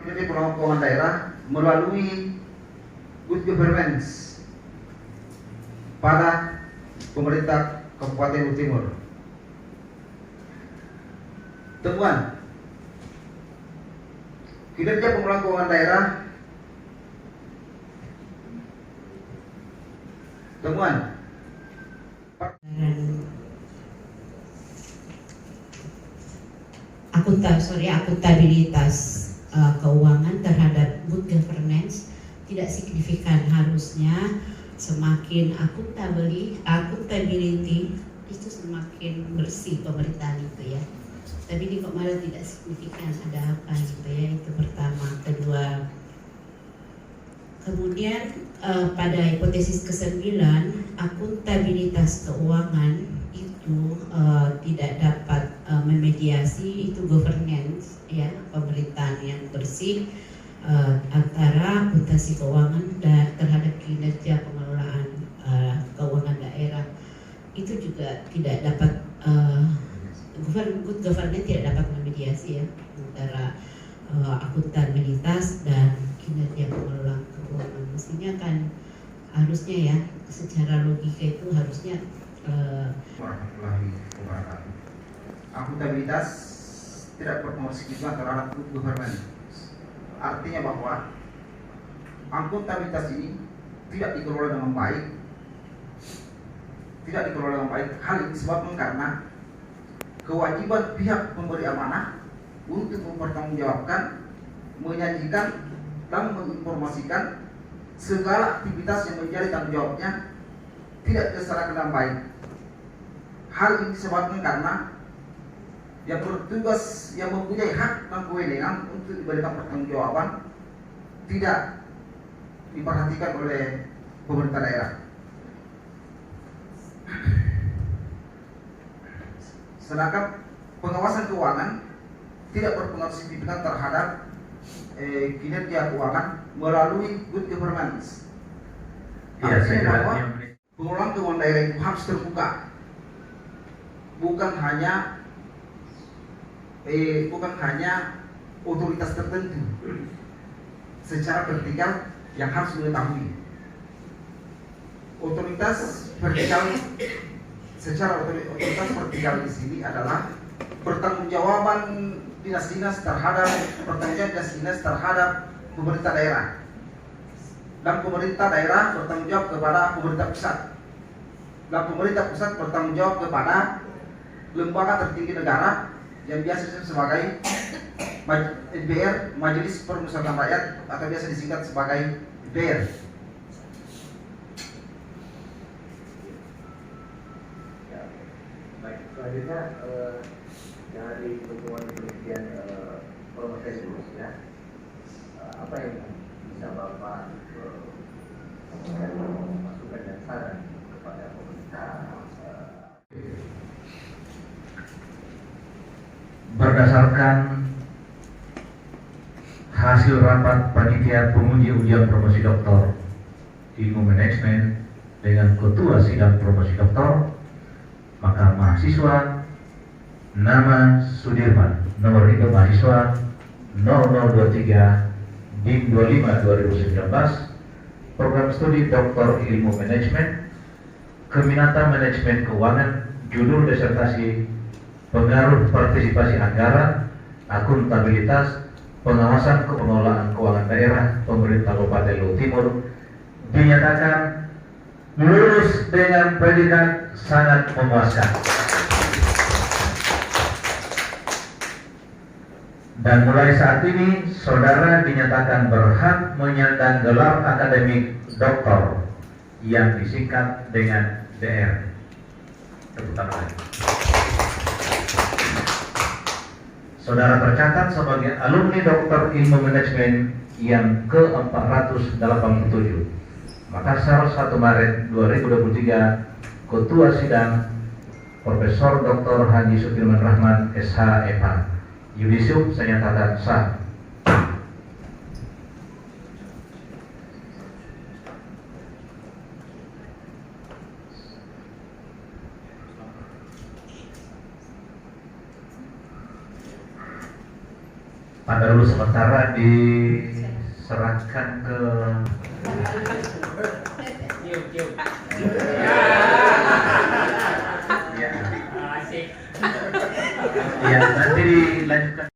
kinerja pengelolaan keuangan daerah melalui good governance pada pemerintah Kabupaten Luhut Timur. Temuan kinerja pengelolaan keuangan daerah. Temuan akuntabilitas keuangan terhadap good governance tidak signifikan. Harusnya semakin accountability itu semakin bersih pemerintahan itu ya. Tapi ini kok malah tidak signifikan, ada apa gitu ya, itu pertama. Kedua, kemudian pada hipotesis ke-9, akuntabilitas keuangan itu tidak dapat memediasi itu governance ya, pemerintahan yang bersih antara akuntansi keuangan dan terhadap kinerja pengelolaan keuangan daerah. Itu juga tidak dapat good governance tidak dapat memediasi ya antara akuntabilitas dan kinerja pengelolaan keuangan. Mestinya kan harusnya ya, secara logika itu harusnya warahmatullahi wabarakatuh. Akuntabilitas tidak berpengaruh signifikan terhadap good governance. Artinya bahwa akuntabilitas ini tidak dikelola dengan baik. Hal ini disebabkan karena kewajiban pihak pemberi amanah untuk mempertanggungjawabkan, menyajikan dan menginformasikan segala aktivitas yang menjadi tanggung jawabnya tidak dilaksanakan dengan baik. Hal ini disebabkan karena yang bertugas, yang mempunyai hak dan kewenangan untuk diberikan pertanggungjawaban tidak diperhatikan oleh pemerintah daerah. Sedangkan pengawasan keuangan tidak berpengaruh signifikan terhadap kinerja keuangan melalui good governance. Artinya bahwa pengelolaan keuangan daerah itu harus terbuka, bukan hanya otoritas tertentu secara vertikal yang harus mengetahui. Otoritas vertikal di sini adalah pertanggungjawaban dinas-dinas terhadap pemerintah daerah, dan pemerintah daerah bertanggung jawab kepada pemerintah pusat, dan pemerintah pusat bertanggung jawab kepada lembaga tertinggi negara yang biasa disebut sebagai MPR, Majelis Permusyawaratan Rakyat, atau biasa disingkat sebagai MPR. Baik, selanjutnya dari temuan penelitian Prometheus ya, apa yang bisa Bapak masukan dan saran kepada pemerintah? Berdasarkan hasil rapat panitia penguji ujian promosi doktor ilmu manajemen dengan ketua sidang promosi doktor, maka mahasiswa nama Sudirman, nomor induk mahasiswa 0023 BIM 25 2019, program studi doktor ilmu manajemen, keminatan manajemen keuangan, judul disertasi pengaruh partisipasi anggaran, akuntabilitas, pengawasan pengelolaan keuangan daerah pemerintah Kabupaten Luhut Timur, dinyatakan lulus dengan predikat sangat memuaskan. Dan mulai saat ini, saudara dinyatakan berhak menyandang gelar akademik doktor yang disingkat dengan DR. Tepuk tangan. Saudara tercatat sebagai alumni doktor ilmu manajemen yang ke-487. Makassar 1 Maret 2023, Ketua Sidang Profesor Dr. Haji Sudirman Rahman SH EPA. Yudisium saya nyatakan sah. Pada Lalu sementara diserahkan ke ya, nanti dilanjutkan.